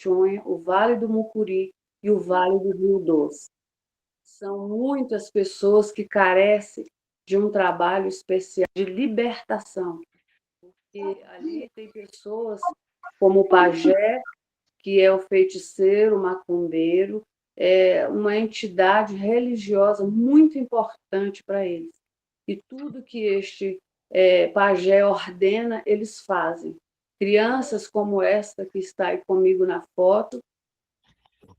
Jequitinhonha, o Vale do Mucuri e o Vale do Rio Doce. São muitas pessoas que carecem de um trabalho especial de libertação. E ali tem pessoas como o pajé, que é o feiticeiro, o macumbeiro, é uma entidade religiosa muito importante para eles. E tudo que este pajé ordena, eles fazem. Crianças como esta que está aí comigo na foto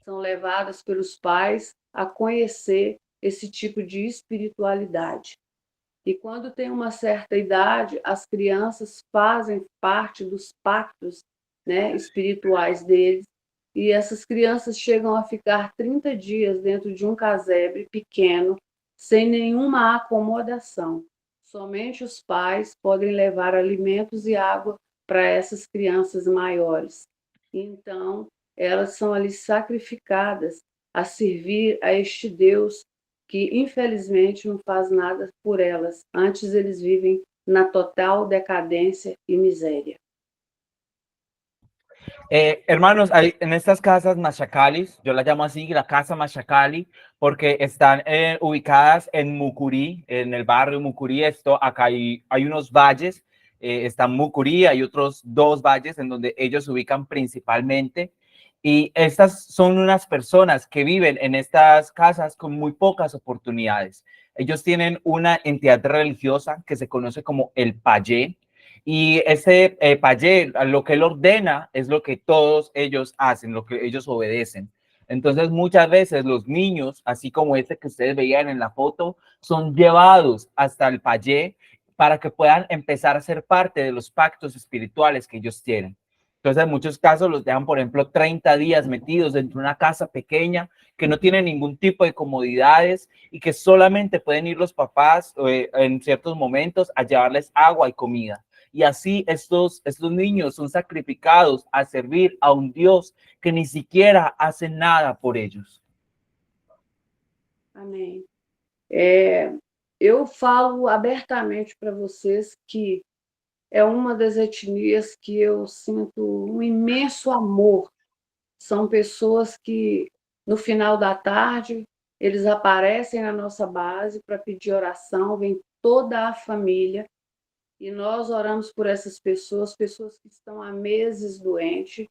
são levadas pelos pais a conhecer esse tipo de espiritualidade. E quando tem uma certa idade, as crianças fazem parte dos pactos, né, espirituais deles, e essas crianças chegam a ficar 30 dias dentro de um casebre pequeno, sem nenhuma acomodação. Somente os pais podem levar alimentos e água para essas crianças maiores. Então, elas são ali sacrificadas a servir a este Deus que infelizmente não faz nada por elas. Antes eles vivem na total decadência e miséria. Hermanos, en estas casas machacalis, yo las llamo así, la casa machacali, porque están ubicadas en Mucurí, en el barrio Mucurí. Acá hay unos valles, está Mucurí, hay otros 2 valles en donde ellos se ubican principalmente. Y estas son unas personas que viven en estas casas con muy pocas oportunidades. Ellos tienen una entidad religiosa que se conoce como el Payé. Y ese payé, lo que él ordena es lo que todos ellos hacen, lo que ellos obedecen. Entonces, muchas veces los niños, así como este que ustedes veían en la foto, son llevados hasta el payé para que puedan empezar a ser parte de los pactos espirituales que ellos tienen. Entonces, en muchos casos los dejan, por ejemplo, 30 días metidos dentro de una casa pequeña que no tiene ningún tipo de comodidades y que solamente pueden ir los papás en ciertos momentos a llevarles agua y comida. Y así estos niños son sacrificados a servir a un Dios que ni siquiera hace nada por ellos. Amém. Eu falo abertamente para vocês que é uma das etnias que eu sinto um imenso amor. São pessoas que, no final da tarde, eles aparecem na nossa base para pedir oração, vem toda a família, e nós oramos por essas pessoas que estão há meses doentes.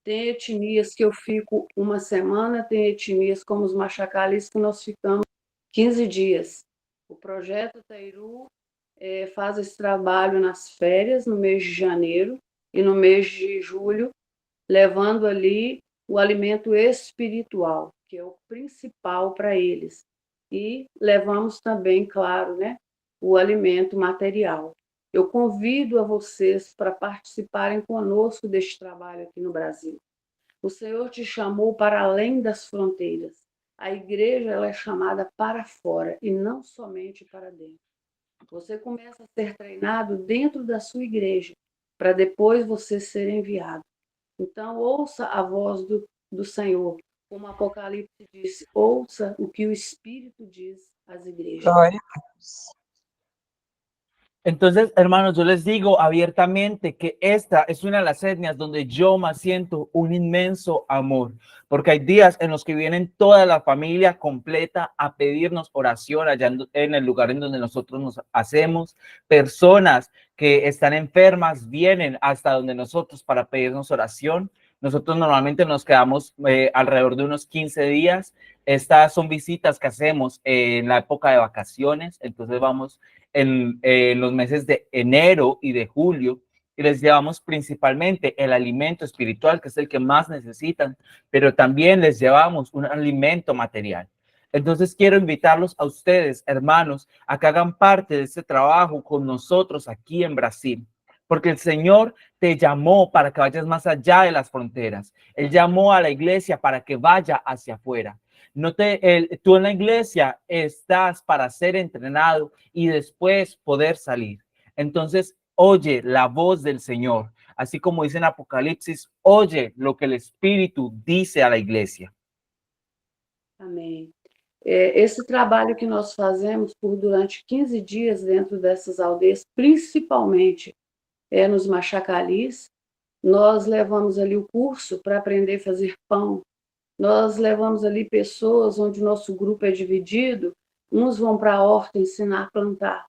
Tem etnias que eu fico uma semana, tem etnias como os machacalis que nós ficamos 15 dias. O projeto Tairu faz esse trabalho nas férias, no mês de janeiro e no mês de julho, levando ali o alimento espiritual, que é o principal para eles. E levamos também, claro, né, o alimento material. Eu convido a vocês para participarem conosco deste trabalho aqui no Brasil. O Senhor te chamou para além das fronteiras. A igreja ela é chamada para fora e não somente para dentro. Você começa a ser treinado dentro da sua igreja, para depois você ser enviado. Então, ouça a voz do Senhor. Como Apocalipse disse, ouça o que o Espírito diz às igrejas. Glória a Deus. Entonces, hermanos, yo les digo abiertamente que esta es una de las etnias donde yo más siento un inmenso amor, porque hay días en los que vienen toda la familia completa a pedirnos oración allá en el lugar en donde nosotros nos hacemos. Personas que están enfermas vienen hasta donde nosotros para pedirnos oración. Nosotros normalmente nos quedamos alrededor de unos 15 días. Estas son visitas que hacemos en la época de vacaciones, entonces vamos en los meses de enero y de julio y les llevamos principalmente el alimento espiritual, que es el que más necesitan, pero también les llevamos un alimento material. Entonces quiero invitarlos a ustedes, hermanos, a que hagan parte de este trabajo con nosotros aquí en Brasil, porque el Señor te llamó para que vayas más allá de las fronteras. Él llamó a la iglesia para que vaya hacia afuera. Tú en la iglesia estás para ser entrenado y después poder salir. Entonces, oye la voz del Señor. Así como dice en Apocalipsis, oye lo que el Espíritu dice a la iglesia. Amém. Esse trabalho que nós fazemos durante 15 dias dentro dessas aldeias, principalmente nos machacalis, nós levamos ali o curso para aprender a fazer pão, nós levamos ali pessoas onde o nosso grupo é dividido, uns vão para a horta ensinar a plantar,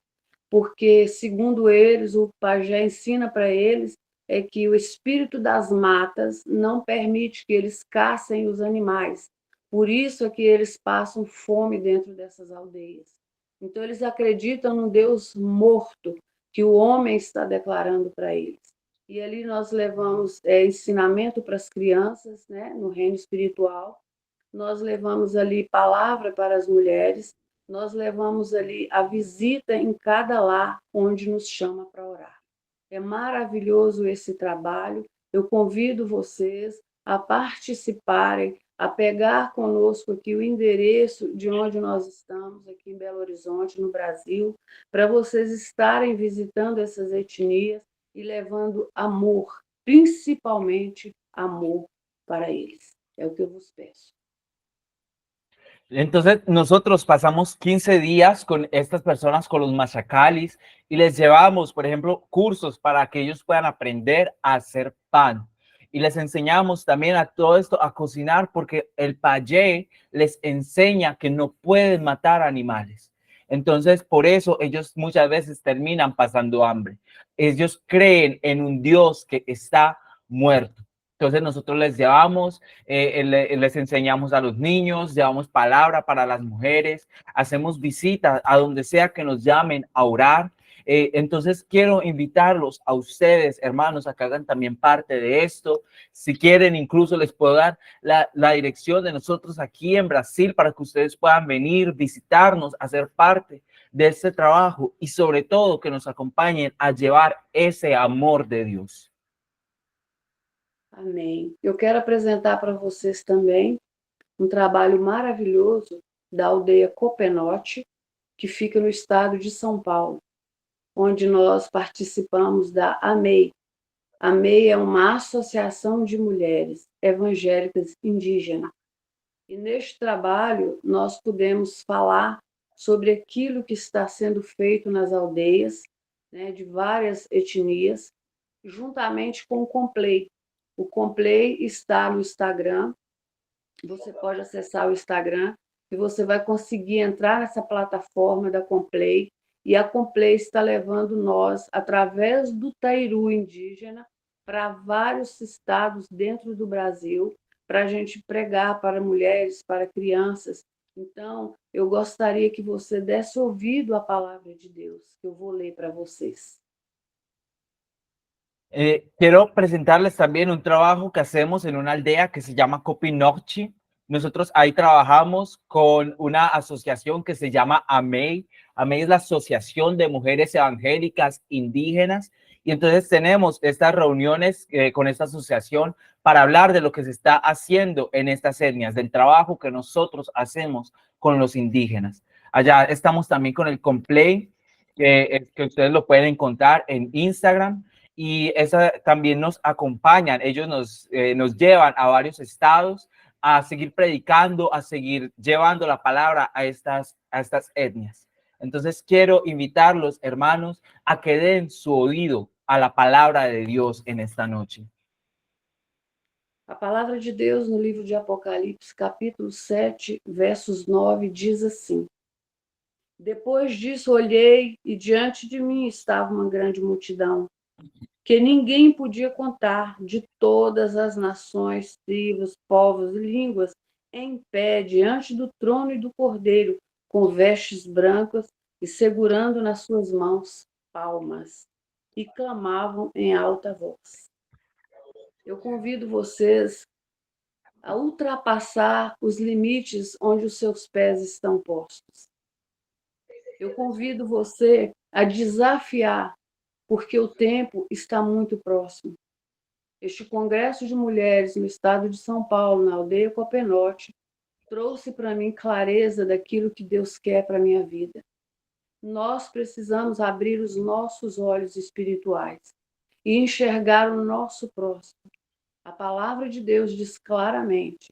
porque, segundo eles, o pajé ensina para eles é que o espírito das matas não permite que eles caçem os animais. Por isso é que eles passam fome dentro dessas aldeias. Então, eles acreditam no Deus morto que o homem está declarando para eles. E ali nós levamos ensinamento para as crianças, né, no reino espiritual. Nós levamos ali palavra para as mulheres, nós levamos ali a visita em cada lar onde nos chama para orar. É maravilhoso esse trabalho. Eu convido vocês a participarem, a pegar conosco aqui o endereço de onde nós estamos, aqui em Belo Horizonte, no Brasil, para vocês estarem visitando essas etnias e levando amor, principalmente amor para eles. É o que eu vos peço. Entonces, nosotros pasamos 15 días con estas personas, con los machacalis, y les llevamos, por ejemplo, cursos para que ellos puedan aprender a hacer pan. Y les enseñamos también a todo esto a cocinar, porque el payé les enseña que no pueden matar animales. Entonces, por eso ellos muchas veces terminan pasando hambre. Ellos creen en un Dios que está muerto. Entonces nosotros les llevamos, les enseñamos a los niños, llevamos palabra para las mujeres, hacemos visitas a donde sea que nos llamen a orar. Entonces quiero invitarlos a ustedes, hermanos, a que hagan también parte de esto. Si quieren, incluso les puedo dar la dirección de nosotros aquí en Brasil para que ustedes puedan venir, visitarnos, hacer parte de este trabajo y sobre todo que nos acompañen a llevar ese amor de Dios. Amém. Eu quero apresentar para vocês também um trabalho maravilhoso da aldeia Copenote, que fica no estado de São Paulo, onde nós participamos da AMEI. A AMEI é uma associação de mulheres evangélicas indígenas. E neste trabalho nós pudemos falar sobre aquilo que está sendo feito nas aldeias, né, de várias etnias, juntamente com o Complay. O Complay está no Instagram, você pode acessar o Instagram e você vai conseguir entrar nessa plataforma da Complay, e a Complay está levando nós, através do Tairu indígena, para vários estados dentro do Brasil, para a gente pregar para mulheres, para crianças. Então, eu gostaria que você desse ouvido à palavra de Deus, que eu vou ler para vocês. Quiero presentarles también un trabajo que hacemos en una aldea que se llama Copinochi. Nosotros ahí trabajamos con una asociación que se llama AMEI. AMEI es la Asociación de Mujeres Evangélicas Indígenas. Y entonces tenemos estas reuniones con esta asociación para hablar de lo que se está haciendo en estas etnias, del trabajo que nosotros hacemos con los indígenas. Allá estamos también con el Complay, que ustedes lo pueden encontrar en Instagram. Y esa también nos acompañan, ellos nos llevan a varios estados a seguir predicando, a seguir llevando la palabra a estas etnias. Entonces quiero invitarlos, hermanos, a que den su oído a la palabra de Dios en esta noche. A palavra de Deus no livro de Apocalipse, capítulo 7, versos 9, diz assim: Depois disso olhei e diante de mim estava uma grande multidão, que ninguém podia contar, de todas as nações, tribos, povos e línguas, em pé diante do trono e do Cordeiro, com vestes brancas e segurando nas suas mãos palmas, e clamavam em alta voz. Eu convido vocês a ultrapassar os limites onde os seus pés estão postos. Eu convido você a desafiar, porque o tempo está muito próximo. Este congresso de mulheres no estado de São Paulo, na aldeia Copenote, trouxe para mim clareza daquilo que Deus quer para a minha vida. Nós precisamos abrir os nossos olhos espirituais e enxergar o nosso próximo. A palavra de Deus diz claramente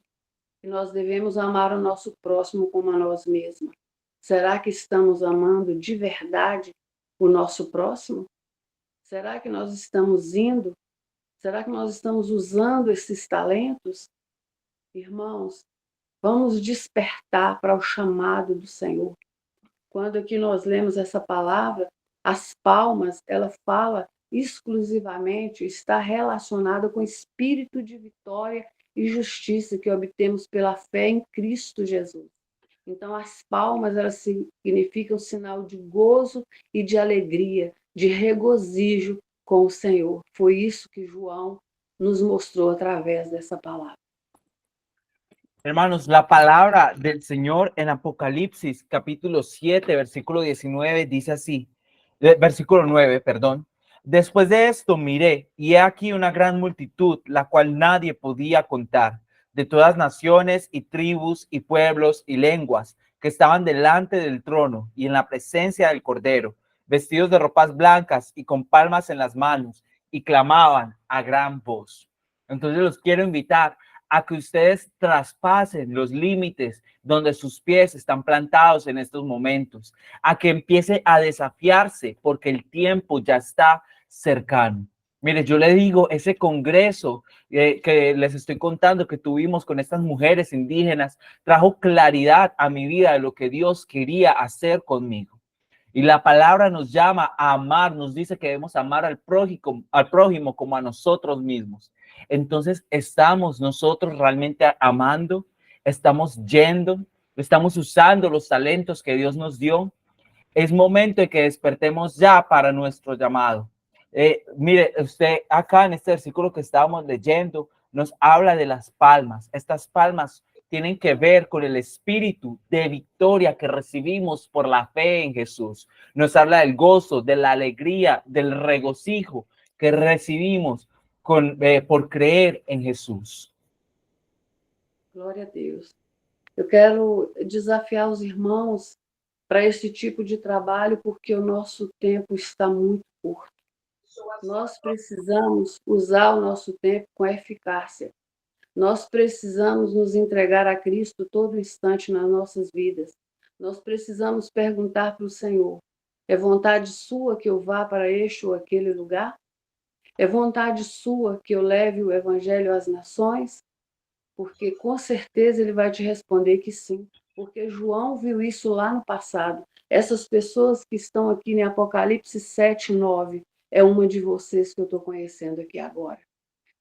que nós devemos amar o nosso próximo como a nós mesmos. Será que estamos amando de verdade o nosso próximo? Será que nós estamos indo Será que nós estamos usando esses talentos? Irmãos, vamos despertar para o chamado do Senhor. Quando aqui nós lemos essa palavra, as palmas, ela fala exclusivamente, está relacionada com o espírito de vitória e justiça que obtemos pela fé em Cristo Jesus. Então, as palmas, elas significam sinal de gozo e de alegria, de regozijo com o Senhor. Foi isso que João nos mostrou através dessa palavra. Hermanos, la palabra del Señor en Apocalipsis capítulo 7, versículo 19 dice así, versículo 9, perdón. Después de esto miré, y he aquí una gran multitud, la cual nadie podía contar, de todas naciones y tribus y pueblos y lenguas, que estaban delante del trono y en la presencia del Cordero, vestidos de ropas blancas y con palmas en las manos, y clamaban a gran voz. Entonces los quiero invitar a que ustedes traspasen los límites donde sus pies están plantados en estos momentos, a que empiece a desafiarse porque el tiempo ya está cercano. Mire, yo le digo, ese congreso que les estoy contando que tuvimos con estas mujeres indígenas trajo claridad a mi vida de lo que Dios quería hacer conmigo. Y la palabra nos llama a amar, nos dice que debemos amar al prójimo como a nosotros mismos. Entonces, ¿estamos nosotros realmente amando? ¿Estamos yendo? ¿Estamos usando los talentos que Dios nos dio? Es momento de que despertemos ya para nuestro llamado. Mire, usted acá en este versículo que estábamos leyendo nos habla de las palmas. Estas palmas tienen que ver con el espíritu de victoria que recibimos por la fe en Jesús. Nos habla del gozo, de la alegría, del regocijo que recibimos por creer em Jesus. Glória a Deus. Eu quero desafiar os irmãos para esse tipo de trabalho, porque o nosso tempo está muito curto. Nós precisamos usar o nosso tempo com eficácia. Nós precisamos nos entregar a Cristo todo instante nas nossas vidas. Nós precisamos perguntar para o Senhor: é vontade sua que eu vá para este ou aquele lugar? É vontade sua que eu leve o evangelho às nações? Porque com certeza ele vai te responder que sim, porque João viu isso lá no passado. Essas pessoas que estão aqui em Apocalipse 7, 9, é uma de vocês que eu estou conhecendo aqui agora.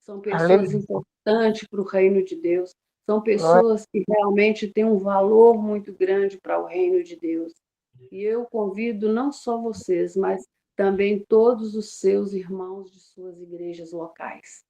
São pessoas importantes para o reino de Deus, são pessoas que realmente têm um valor muito grande para o reino de Deus. E eu convido não só vocês, mas também todos os seus irmãos de suas igrejas locais.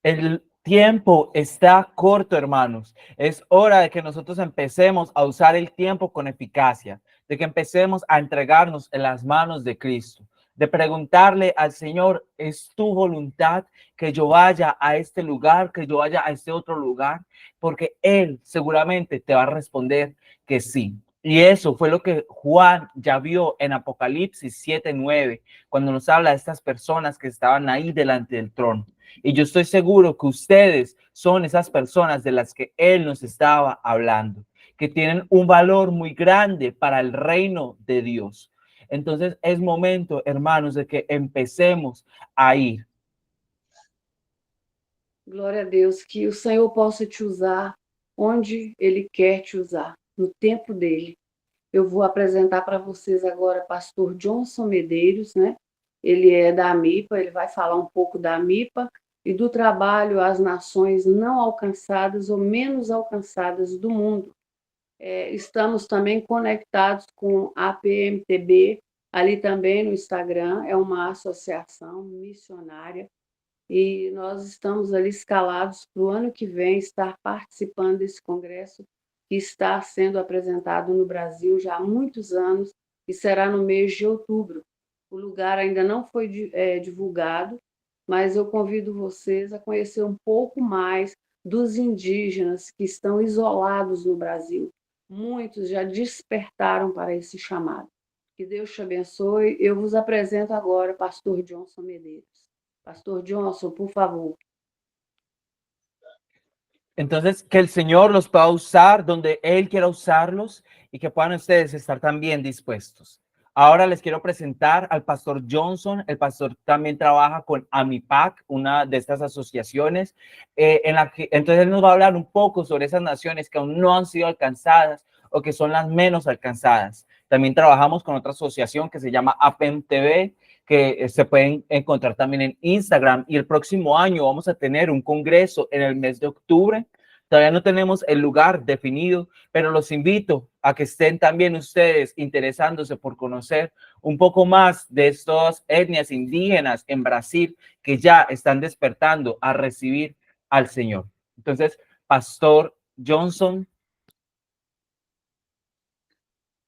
El tiempo está corto, hermanos. Es hora de que nosotros empecemos a usar el tiempo con eficacia, de que empecemos a entregarnos en las manos de Cristo, de preguntarle al Señor, ¿es tu voluntad que yo vaya a este lugar, que yo vaya a este otro lugar? Porque Él seguramente te va a responder que sí. Y eso fue lo que Juan ya vio en Apocalipsis 7:9, cuando nos habla de estas personas que estaban ahí delante del trono. Y yo estoy seguro que ustedes son esas personas de las que Él nos estaba hablando, que tienen un valor muy grande para el reino de Dios. Entonces es momento, hermanos, de que empecemos a ir. Glória a Deus, que o Senhor possa te usar onde Ele quer te usar, no tempo dele. Eu vou apresentar para vocês agora o pastor Johnson Medeiros, né? Ele é da AMIPA, ele vai falar um pouco da AMIPA e do trabalho às nações não alcançadas ou menos alcançadas do mundo. Estamos também conectados com a PMTB, ali também no Instagram, é uma associação missionária, e nós estamos ali escalados para o ano que vem estar participando desse congresso que está sendo apresentado no Brasil já há muitos anos e será no mês de outubro. O lugar ainda não foi divulgado, mas eu convido vocês a conhecer um pouco mais dos indígenas que estão isolados no Brasil. Muitos já despertaram para esse chamado. Que Deus te abençoe. Eu vos apresento agora o pastor Johnson Medeiros. Pastor Johnson, por favor. Entonces, que el Señor los pueda usar donde Él quiera usarlos y que puedan ustedes estar también dispuestos. Ahora les quiero presentar al pastor Johnson. El pastor también trabaja con AMIPAC, una de estas asociaciones, entonces él nos va a hablar un poco sobre esas naciones que aún no han sido alcanzadas o que son las menos alcanzadas. También trabajamos con otra asociación que se llama APEM TV, que se pueden encontrar también en Instagram, y el próximo año vamos a tener un congreso en el mes de octubre. Todavía no tenemos el lugar definido, pero los invito a que estén también ustedes interesándose por conocer un poco más de estas etnias indígenas en Brasil que ya están despertando a recibir al Señor. Entonces, Pastor Johnson.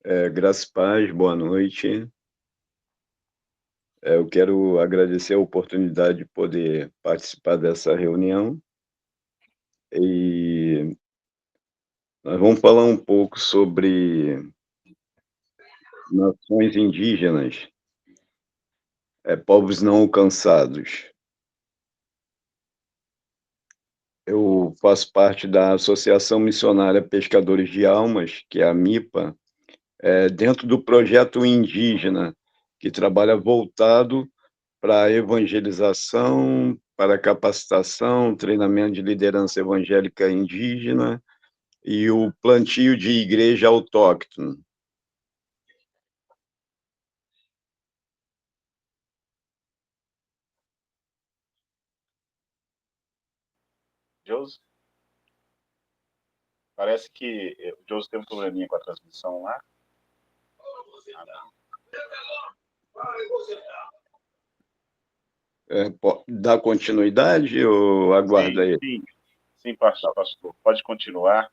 Graças a paz, boa noite. Eu quero agradecer a oportunidade de poder participar dessa reunião. E nós vamos falar um pouco sobre nações indígenas, povos não alcançados. Eu faço parte da Associação Missionária Pescadores de Almas, que é a MIPA, dentro do projeto indígena, que trabalha voltado para a evangelização, para a capacitação, treinamento de liderança evangélica indígena e o plantio de igreja autóctone. Josi? Parece que o Josi tem um probleminha com a transmissão lá. Dá continuidade ou aguarda ele? Sim, pastor. Pode continuar.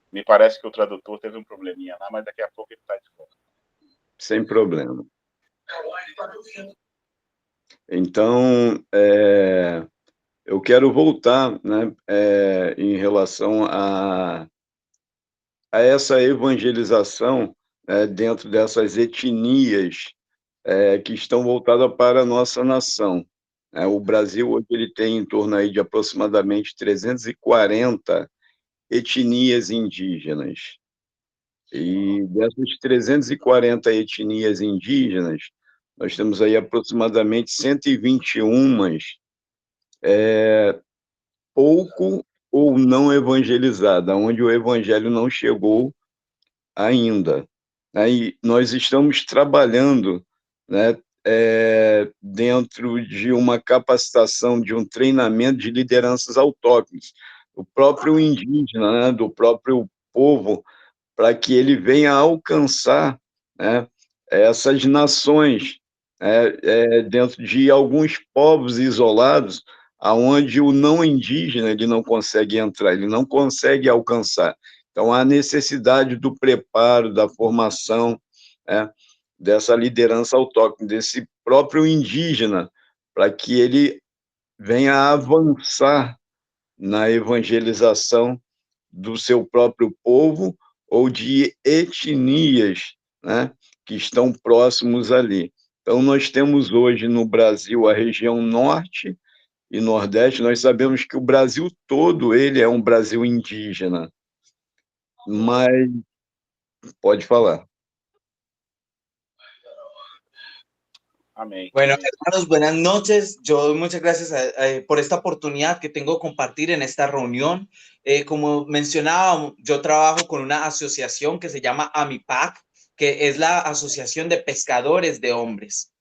Me parece que o tradutor teve um probleminha lá, mas daqui a pouco ele está de volta. Sem problema. Então, eu quero voltar, né, em relação a essa evangelização dentro dessas etnias que estão voltadas para a nossa nação. O Brasil hoje ele tem em torno aí de aproximadamente 340 etnias indígenas. E dessas 340 etnias indígenas, nós temos aí aproximadamente 121 pouco ou não evangelizada, onde o evangelho não chegou ainda. Aí nós estamos trabalhando, né, dentro de uma capacitação, de um treinamento de lideranças autóctones, do próprio indígena, né, do próprio povo, para que ele venha alcançar, né, essas nações, dentro de alguns povos isolados, aonde o não indígena ele não consegue entrar, ele não consegue alcançar. Então, há necessidade do preparo, da formação, dessa liderança autóctone, desse próprio indígena, para que ele venha avançar na evangelização do seu próprio povo ou de etnias, né, que estão próximos ali. Então, nós temos hoje no Brasil a região norte e nordeste. Nós sabemos que o Brasil todo ele é um Brasil indígena, mas pode falar. Amén. Bueno, hermanos, buenas noches. Yo doy muchas gracias por esta oportunidad que tengo de compartir en esta reunión. Como mencionaba, yo trabajo con una asociación que se llama AMIPAC, que es la Asociación de Pescadores de Hombres.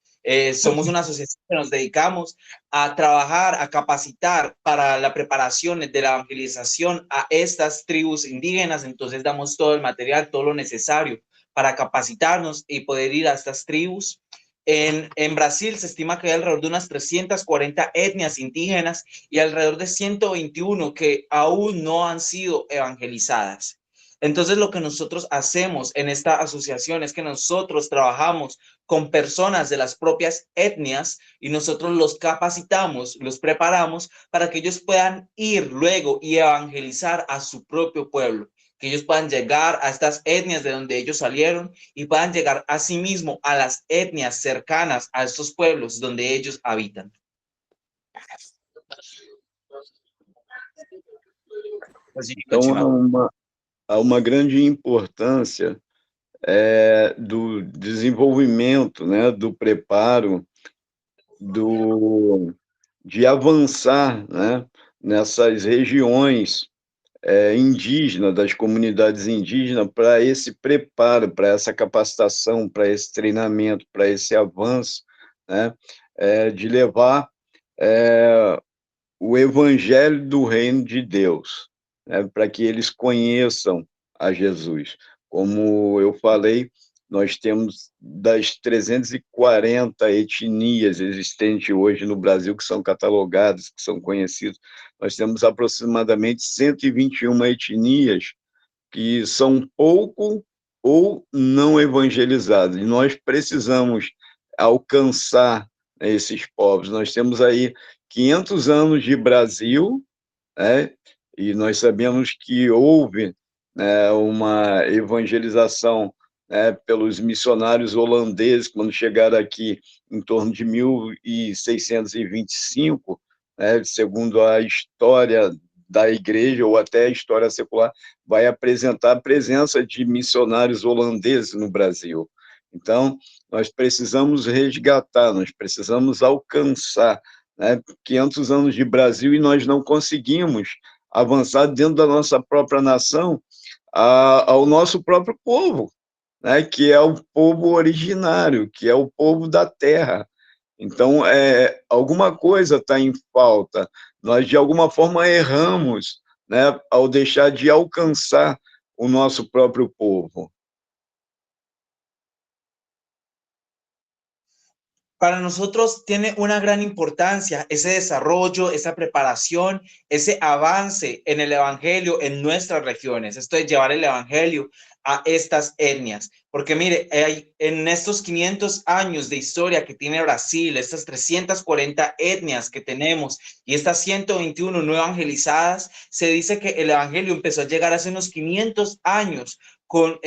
Somos una asociación que nos dedicamos a trabajar, a capacitar para la preparación de la evangelización a estas tribus indígenas. Entonces damos todo el material, todo lo necesario para capacitarnos y poder ir a estas tribus. En Brasil se estima que hay alrededor de unas 340 etnias indígenas y alrededor de 121 que aún no han sido evangelizadas. Entonces, lo que nosotros hacemos en esta asociación es que nosotros trabajamos con personas de las propias etnias y nosotros los capacitamos, los preparamos para que ellos puedan ir luego y evangelizar a su propio pueblo, que ellos puedan llegar a estas etnias de donde ellos salieron y puedan llegar a sí mismo a las etnias cercanas a estos pueblos donde ellos habitan. Então, há uma grande importância do desenvolvimento, né, do preparo, de avançar, né, nessas regiões indígenas, das comunidades indígenas, para esse preparo, para essa capacitação, para esse treinamento, para esse avanço, né, de levar o evangelho do reino de Deus, né, para que eles conheçam a Jesus. Como eu falei, nós temos das 340 etnias existentes hoje no Brasil, que são catalogadas, que são conhecidas, nós temos aproximadamente 121 etnias que são pouco ou não evangelizadas, e nós precisamos alcançar, né, esses povos. Nós temos aí 500 anos de Brasil, né, e nós sabemos que houve, né, uma evangelização, né, pelos missionários holandeses, quando chegaram aqui em torno de 1625, né, segundo a história da igreja, ou até a história secular, vai apresentar a presença de missionários holandeses no Brasil. Então, nós precisamos resgatar, nós precisamos alcançar, né, 500 anos de Brasil, e nós não conseguimos avançar dentro da nossa própria nação ao nosso próprio povo, né, que é o povo originário, que é o povo da terra. Então, alguma coisa está em falta. Nós, de alguma forma, erramos, né, ao deixar de alcançar o nosso próprio povo. Para nosotros tiene una gran importancia ese desarrollo, esa preparación, ese avance en el evangelio en nuestras regiones. Esto es llevar el evangelio a estas etnias. Porque mire, en estos 500 años de historia que tiene Brasil, estas 340 etnias que tenemos y estas 121 no evangelizadas, se dice que el evangelio empezó a llegar hace unos 500 años con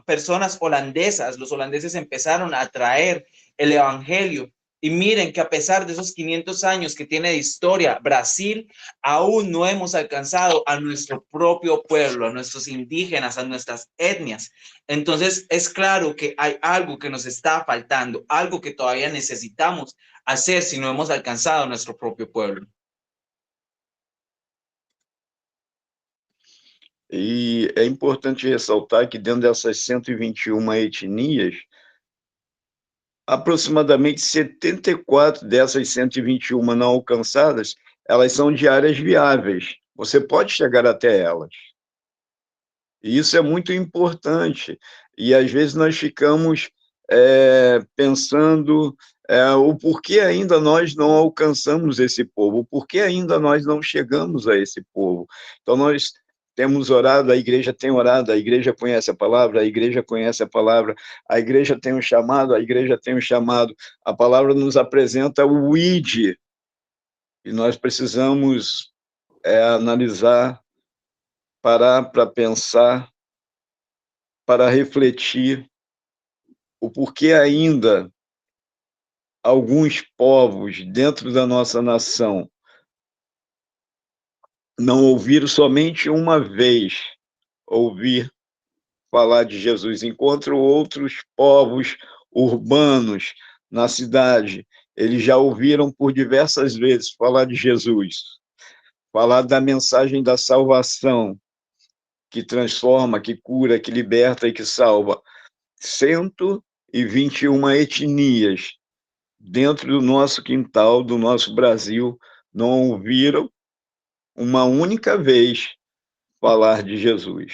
personas holandesas. Los holandeses empezaron a traer el evangelio. Y miren que a pesar de esos 500 años que tiene de historia Brasil, aún no hemos alcanzado a nuestro propio pueblo, a nuestros indígenas, a nuestras etnias. Entonces es claro que hay algo que nos está faltando, algo que todavía necesitamos hacer si no hemos alcanzado a nuestro propio pueblo. E é importante ressaltar que dentro dessas 121 etnias, aproximadamente 74 dessas 121 não alcançadas, elas são de áreas viáveis. Você pode chegar até elas. E isso é muito importante. E, às vezes, nós ficamos pensando o porquê ainda nós não alcançamos esse povo, o porquê ainda nós não chegamos a esse povo. Então, nós temos orado, a igreja tem orado, a igreja conhece a palavra, a igreja conhece a palavra, a igreja tem um chamado, a igreja tem um chamado, a palavra nos apresenta o ID, e nós precisamos analisar, parar para pensar, para refletir o porquê ainda alguns povos dentro da nossa nação não ouviram somente uma vez ouvir falar de Jesus, enquanto outros povos urbanos na cidade, eles já ouviram por diversas vezes falar de Jesus, falar da mensagem da salvação, que transforma, que cura, que liberta e que salva. 121 etnias dentro do nosso quintal, do nosso Brasil, não ouviram uma única vez falar de Jesus.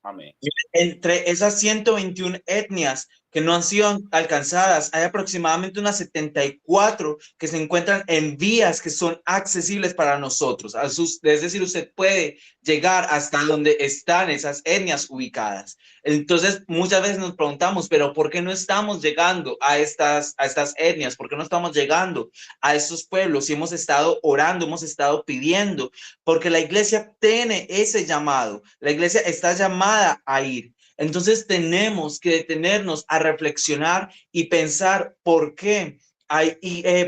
Amén. Entre esas 121 etnias que no han sido alcanzadas, hay aproximadamente unas 74 que se encuentran en vías que son accesibles para nosotros. Es decir, usted puede llegar hasta donde están esas etnias ubicadas. Entonces, muchas veces nos preguntamos, pero ¿por qué no estamos llegando a estas etnias? ¿Por qué no estamos llegando a estos pueblos? Y hemos estado orando, hemos estado pidiendo, porque la iglesia tiene ese llamado. La iglesia está llamada a ir. Entonces tenemos que detenernos a reflexionar y pensar por qué hay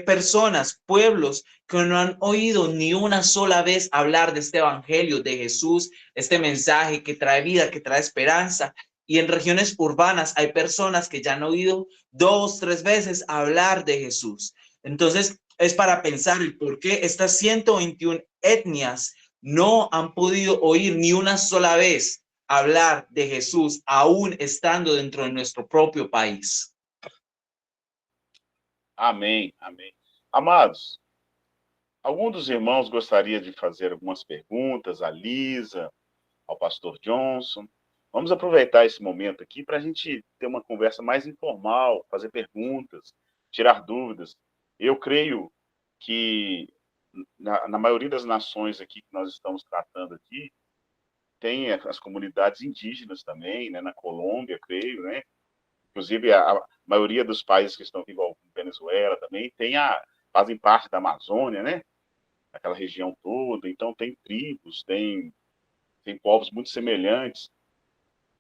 personas, pueblos que no han oído ni una sola vez hablar de este evangelio de Jesús, este mensaje que trae vida, que trae esperanza. Y en regiones urbanas hay personas que ya han oído 2, 3 veces hablar de Jesús. Entonces, es para pensar el por qué estas 121 etnias no han podido oír ni una sola vez hablar de Jesús, aún estando dentro de nuestro propio país. Amém, amém. Amados, algum dos irmãos gostaria de fazer algumas perguntas à Lisa, ao pastor Johnson? Vamos aproveitar esse momento aqui para a gente ter uma conversa mais informal, fazer perguntas, tirar dúvidas. Eu creio que na maioria das nações aqui que nós estamos tratando aqui, tem as comunidades indígenas também, né? Na Colômbia, creio, né? Inclusive, a maioria dos países que estão aqui, igual Venezuela também, fazem parte da Amazônia, né? Aquela região toda. Então, tem tribos, tem povos muito semelhantes.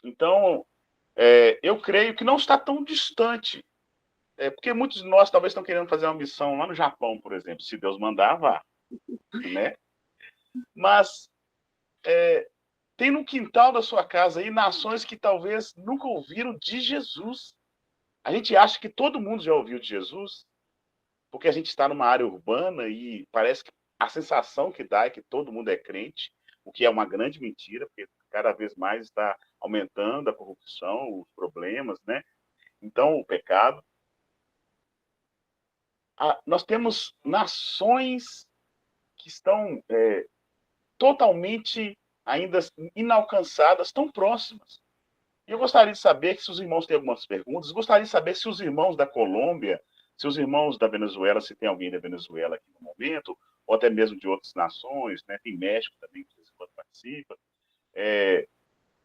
Então, eu creio que não está tão distante. Porque muitos de nós talvez estão querendo fazer uma missão lá no Japão, por exemplo. Se Deus mandar, vá. Né? Mas tem no quintal da sua casa aí nações que talvez nunca ouviram de Jesus. A gente acha que todo mundo já ouviu de Jesus, porque a gente está numa área urbana e parece que a sensação que dá é que todo mundo é crente, o que é uma grande mentira, porque cada vez mais está aumentando a corrupção, os problemas, né? Então, o pecado. Nós temos nações que estão totalmente ainda inalcançadas, tão próximas. E eu gostaria de saber que se os irmãos têm algumas perguntas, gostaria de saber se os irmãos da Colômbia, se os irmãos da Venezuela, se tem alguém da Venezuela aqui no momento, ou até mesmo de outras nações, né? Tem México também, que participa.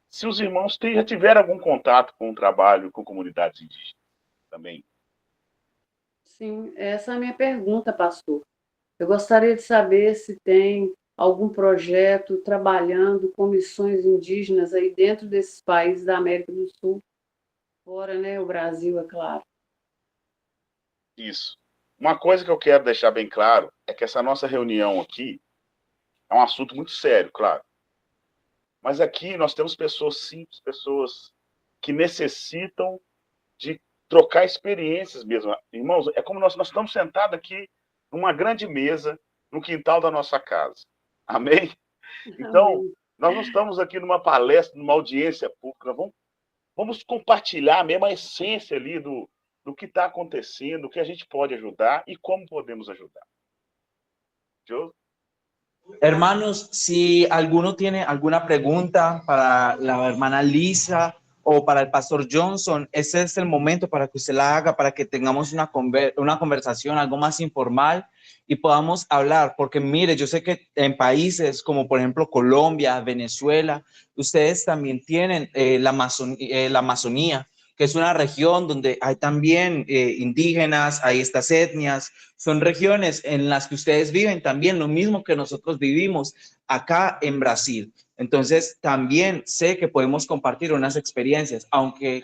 Se os irmãos já tiveram algum contato com o trabalho com comunidades indígenas também. Sim, essa é a minha pergunta, pastor. Eu gostaria de saber se tem algum projeto trabalhando com missões indígenas aí dentro desses países da América do Sul, fora, né, o Brasil, é claro. Isso. Uma coisa que eu quero deixar bem claro é que essa nossa reunião aqui é um assunto muito sério, claro. Mas aqui nós temos pessoas simples, pessoas que necessitam de trocar experiências mesmo. Irmãos, é como nós estamos sentados aqui numa grande mesa no quintal da nossa casa. Amém? Então, amém. Nós não estamos aqui numa palestra, numa audiência pública. Vamos compartilhar mesmo a essência ali do que está acontecendo, o que a gente pode ajudar e como podemos ajudar. Joe? Hermanos, si alguno tiene alguna pregunta para la hermana Lisa o para el pastor Johnson, ese es el momento para que usted la haga, para que tengamos una conversación algo más informal y podamos hablar, porque mire, yo sé que en países como por ejemplo Colombia, Venezuela, ustedes también tienen la Amazonía, que es una región donde hay también indígenas, hay estas etnias, son regiones en las que ustedes viven también lo mismo que nosotros vivimos acá en Brasil. Entonces, también sé que podemos compartir unas experiencias, aunque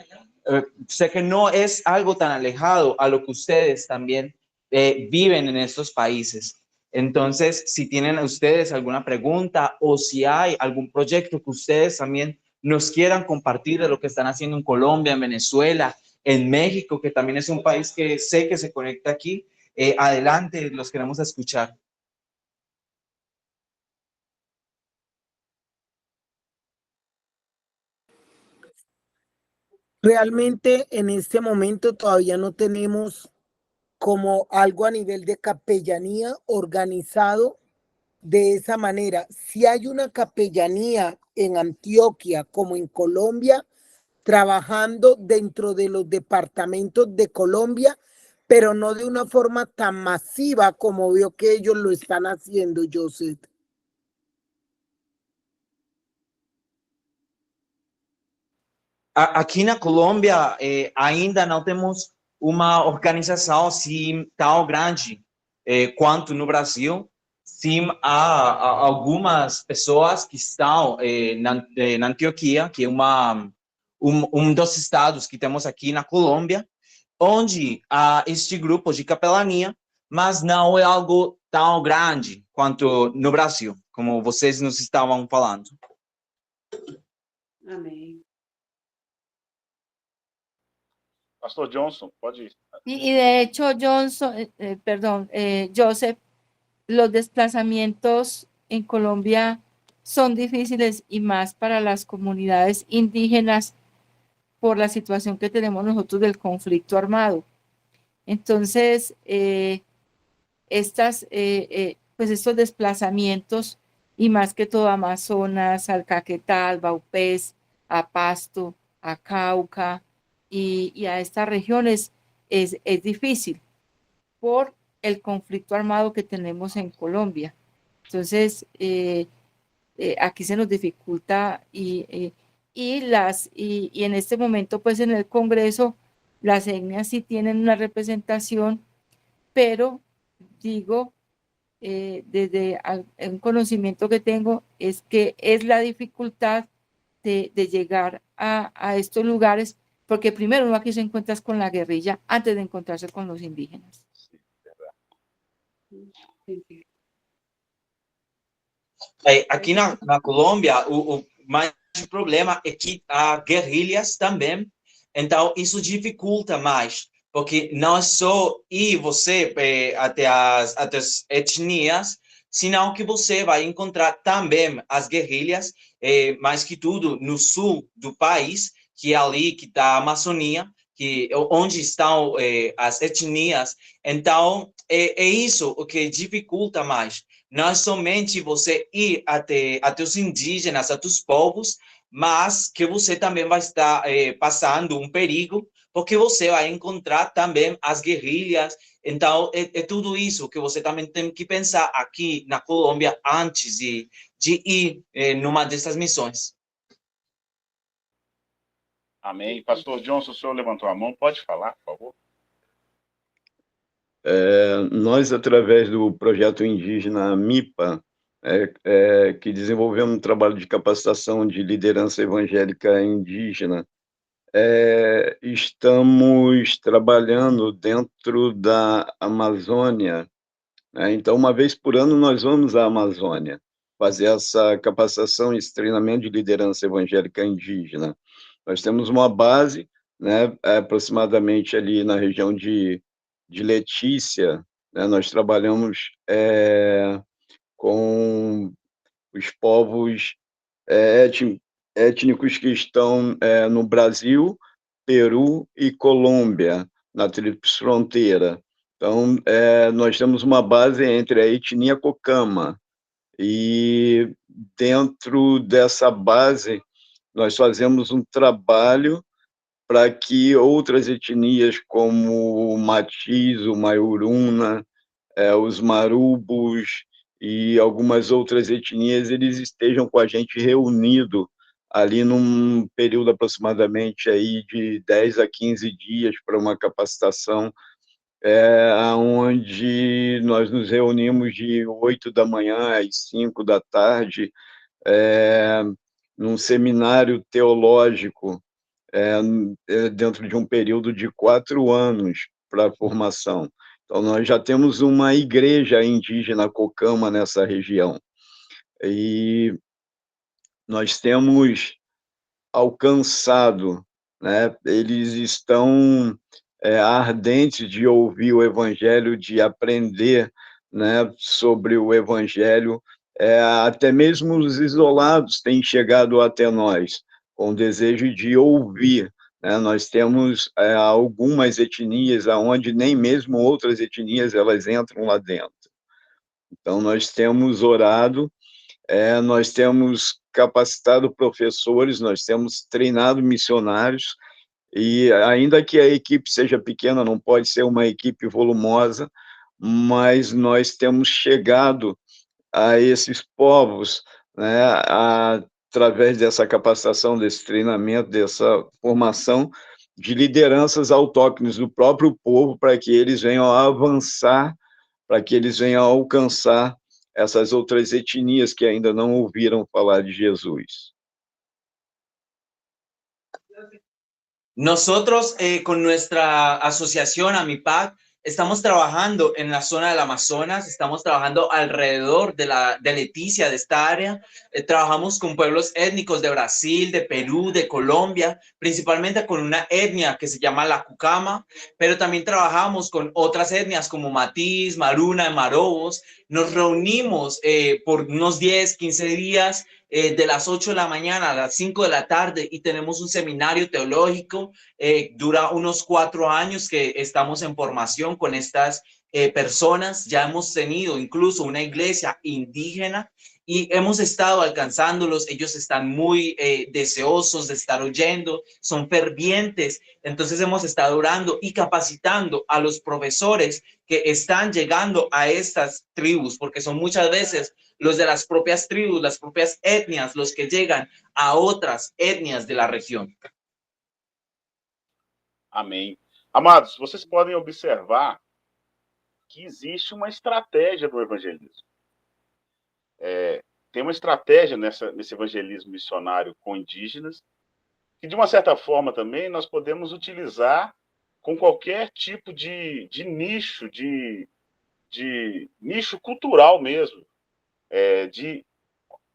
sé que no es algo tan alejado a lo que ustedes también viven en estos países. Entonces, si tienen ustedes alguna pregunta o si hay algún proyecto que ustedes también nos quieran compartir de lo que están haciendo en Colombia, en Venezuela, en México, que también es un país que sé que se conecta aquí, adelante, los queremos escuchar. Realmente en este momento todavía no tenemos como algo a nivel de capellanía organizado de esa manera. Si hay una capellanía en Antioquia como en Colombia, trabajando dentro de los departamentos de Colombia, pero no de una forma tan masiva como veo que ellos lo están haciendo, Joseph. Aqui na Colômbia, ainda não temos uma organização assim tão grande quanto no Brasil. Sim, há algumas pessoas que estão na Antioquia, que é um dos estados que temos aqui na Colômbia, onde há este grupo de capelania, mas não é algo tão grande quanto no Brasil, como vocês nos estavam falando. Amém. Pastor Johnson, pode ir. Y de hecho, Joseph, los desplazamientos en Colombia son difíciles y más para las comunidades indígenas por la situación que tenemos nosotros del conflicto armado. Entonces, pues estos desplazamientos, y más que todo a Amazonas, al Caquetá, al Baupés, a Pasto, a Cauca y a estas regiones, es difícil por el conflicto armado que tenemos en Colombia. Entonces, aquí se nos dificulta y en este momento, pues en el Congreso, las etnias sí tienen una representación, pero digo, desde un conocimiento que tengo, es que es la dificultad de llegar a estos lugares, porque primero uno aquí se encuentra con la guerrilla antes de encontrarse con los indígenas. Aqui na Colômbia, o mais problema é que há guerrilhas também, então isso dificulta mais, porque não é só ir você até as etnias, senão que você vai encontrar também as guerrilhas, mais que tudo no sul do país, que é ali que está a Amazônia, que onde estão as etnias. Então, é isso o que dificulta mais. Não é somente você ir até os indígenas, até os povos, mas que você também vai estar passando um perigo, porque você vai encontrar também as guerrilhas. Então, é tudo isso que você também tem que pensar aqui na Colômbia antes de ir numa dessas missões. Amém. Pastor Johnson, o senhor levantou a mão, pode falar, por favor? Nós, através do projeto indígena MIPA, que desenvolvemos um trabalho de capacitação de liderança evangélica indígena, estamos trabalhando dentro da Amazônia, né? Então, uma vez por ano, nós vamos à Amazônia fazer essa capacitação, esse treinamento de liderança evangélica indígena. Nós temos uma base, né, aproximadamente ali na região de Letícia, né? Nós trabalhamos com os povos étnicos que estão no Brasil, Peru e Colômbia, na tríplice fronteira. Então, nós temos uma base entre a etnia Cocama, e dentro dessa base nós fazemos um trabalho para que outras etnias, como o Matiz, o Maiuruna, os Marubos e algumas outras etnias, eles estejam com a gente reunido ali num período aproximadamente aí de 10 a 15 dias para uma capacitação, onde nós nos reunimos de 8 da manhã às 5 da tarde, num seminário teológico, dentro de um período de 4 anos para a formação. Então, nós já temos uma igreja indígena Cocama nessa região. E nós temos alcançado, né? Eles estão ardentes de ouvir o Evangelho, de aprender, né, sobre o Evangelho. Até mesmo os isolados têm chegado até nós com o desejo de ouvir, né? Nós temos algumas etnias onde nem mesmo outras etnias elas entram lá dentro. Então, nós temos orado, nós temos capacitado professores, nós temos treinado missionários, e ainda que a equipe seja pequena, não pode ser uma equipe volumosa, mas nós temos chegado a esses povos, né, através dessa capacitação, desse treinamento, dessa formação de lideranças autóctones do próprio povo, para que eles venham a avançar, para que eles venham a alcançar essas outras etnias que ainda não ouviram falar de Jesus. Nosotros con nuestra asociación AMIPAC estamos trabajando en la zona del Amazonas, estamos trabajando alrededor de Leticia, de esta área. Trabajamos con pueblos étnicos de Brasil, de Perú, de Colombia, principalmente con una etnia que se llama la Cucama, pero también trabajamos con otras etnias como Matiz, Maruna, Marobos. Nos reunimos por unos 10, 15 días de las 8 de la mañana a las 5 de la tarde y tenemos un seminario teológico. Dura unos 4 años que estamos en formación con estas personas. Ya hemos tenido incluso una iglesia indígena y hemos estado alcanzándolos. Ellos están muy deseosos de estar oyendo, son fervientes. Entonces hemos estado orando y capacitando a los profesores que están llegando a estas tribus, porque son muchas veces los de las propias tribus, las propias etnias, los que llegan a otras etnias de la região. Amém. Amados, vocês podem observar que existe uma estratégia do evangelismo. Tem uma estratégia nesse evangelismo missionário com indígenas, que de uma certa forma também nós podemos utilizar com qualquer tipo de nicho, de nicho cultural mesmo.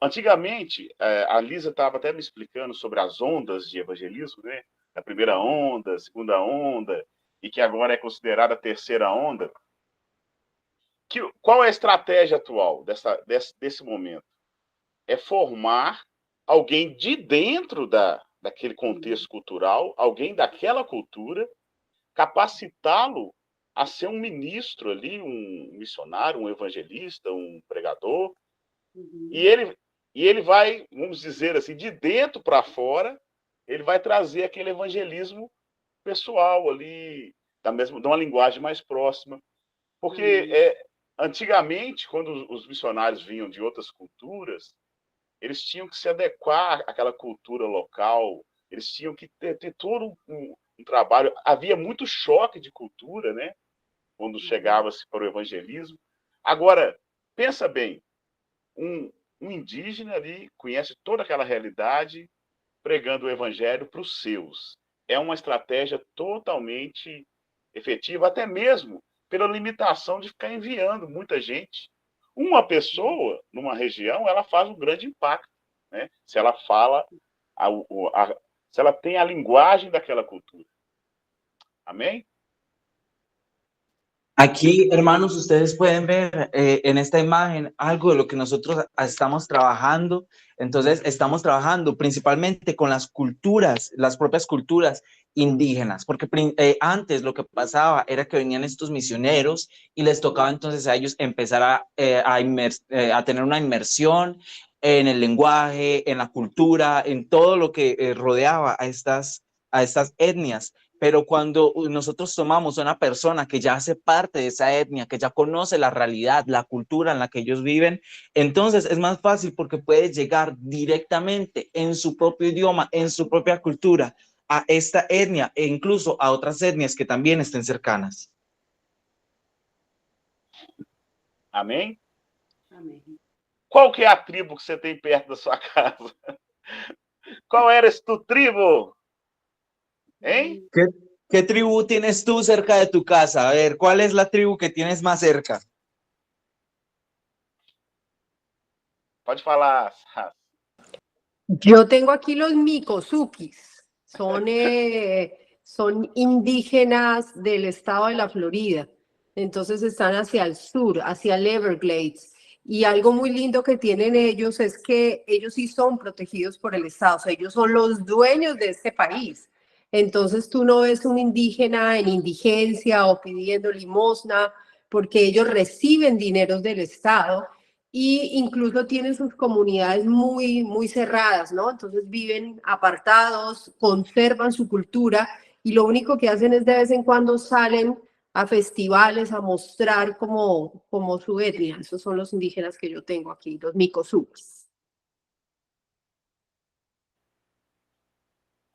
Antigamente, a Lisa estava até me explicando sobre as ondas de evangelismo, né? A primeira onda, a segunda onda, e que agora é considerada a terceira onda. Qual é a estratégia atual desse momento? É formar alguém de dentro daquele contexto cultural, alguém daquela cultura, capacitá-lo a ser um ministro ali, um missionário, um evangelista, um pregador. E ele vai, vamos dizer assim, de dentro para fora, ele vai trazer aquele evangelismo pessoal ali, de uma linguagem mais próxima. Porque antigamente, quando os missionários vinham de outras culturas, eles tinham que se adequar àquela cultura local, eles tinham que ter todo um trabalho. Havia muito choque de cultura, né? Quando chegava-se para o evangelismo. Agora, pensa bem, um indígena ali conhece toda aquela realidade, pregando o evangelho para os seus. É uma estratégia totalmente efetiva, até mesmo pela limitação de ficar enviando muita gente. Uma pessoa, numa região, ela faz um grande impacto, né? Se ela fala, se ela tem a linguagem daquela cultura. Amém? Aquí, hermanos, ustedes pueden ver en esta imagen algo de lo que nosotros estamos trabajando. Entonces, estamos trabajando principalmente con las culturas, las propias culturas indígenas, porque antes lo que pasaba era que venían estos misioneros y les tocaba entonces a ellos empezar a tener una inmersión en el lenguaje, en la cultura, en todo lo que rodeaba a estas etnias. Pero cuando nosotros tomamos a una persona que ya hace parte de esa etnia, que ya conoce la realidad, la cultura en la que ellos viven, entonces es más fácil porque puede llegar directamente en su propio idioma, en su propia cultura, a esta etnia e incluso a otras etnias que también estén cercanas. Amém? Amém. Qual que é a tribo que você tem perto da sua casa? Qual era tu tribo? ¿Eh? ¿Qué tribu tienes tú cerca de tu casa? A ver, ¿cuál es la tribu que tienes más cerca? Pode falar. Yo tengo aquí los Micosukis, son indígenas del estado de la Florida, entonces están hacia el sur, hacia el Everglades, y algo muy lindo que tienen ellos es que ellos sí son protegidos por el estado, o sea, ellos son los dueños de este país. Entonces tú no ves un indígena en indigencia o pidiendo limosna, porque ellos reciben dineros del Estado y incluso tienen sus comunidades muy, muy cerradas, ¿no? Entonces viven apartados, conservan su cultura y lo único que hacen es de vez en cuando salen a festivales a mostrar como su etnia. Esos son los indígenas que yo tengo aquí, los Micosukis.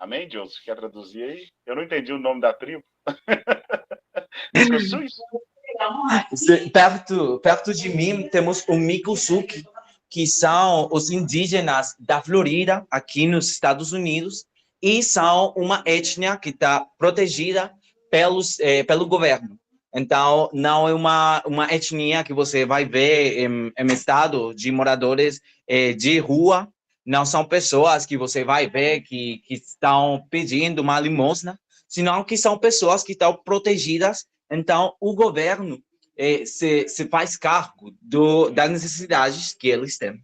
Amém, Jones? Quer traduzir aí? Eu não entendi o nome da tribo. Perto de mim temos o Micosuk, que são os indígenas da Florida, aqui nos Estados Unidos. e são uma etnia que está protegida pelo governo. Então, não é uma etnia que você vai ver em estado de moradores de rua, não são pessoas que você vai ver que estão pedindo uma limosna, senão que são pessoas que estão protegidas. Então, o governo se faz cargo das necessidades que eles têm.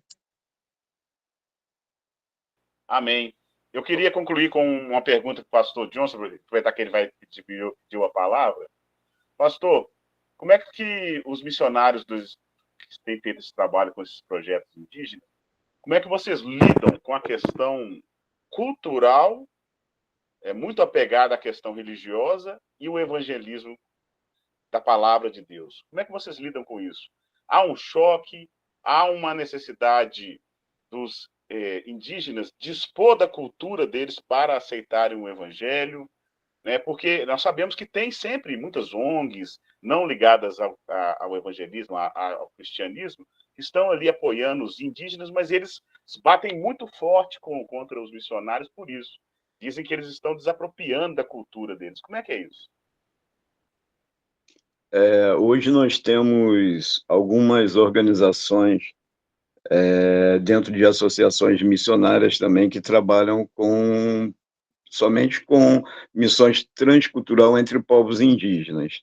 Amém. Eu queria concluir com uma pergunta para o pastor Johnson, aproveitar que ele vai pedir a palavra. Pastor, como é que os missionários que têm feito esse trabalho com esses projetos indígenas, como é que vocês lidam com a questão cultural, muito apegada à questão religiosa, e o evangelismo da palavra de Deus? Como é que vocês lidam com isso? Há um choque, há uma necessidade dos indígenas dispor da cultura deles para aceitarem o evangelho, né? Porque nós sabemos que tem sempre muitas ONGs não ligadas ao evangelismo, ao cristianismo, que estão ali apoiando os indígenas, mas eles batem muito forte contra os missionários por isso. Dizem que eles estão desapropriando da cultura deles. Como é que é isso? Hoje nós temos algumas organizações dentro de associações missionárias também que trabalham somente com missões transcultural entre povos indígenas.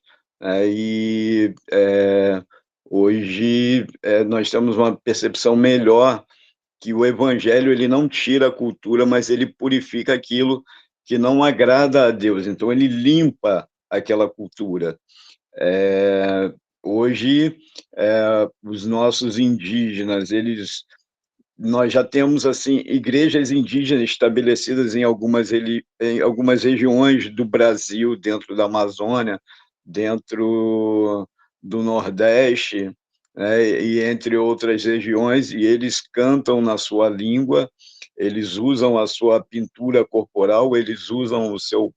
Hoje nós temos uma percepção melhor que o evangelho ele não tira a cultura, mas ele purifica aquilo que não agrada a Deus. Então ele limpa aquela cultura. Hoje os nossos indígenas, nós já temos assim igrejas indígenas estabelecidas em algumas regiões do Brasil, dentro da Amazônia, dentro do Nordeste, né, e entre outras regiões, e eles cantam na sua língua, eles usam a sua pintura corporal, eles usam o seu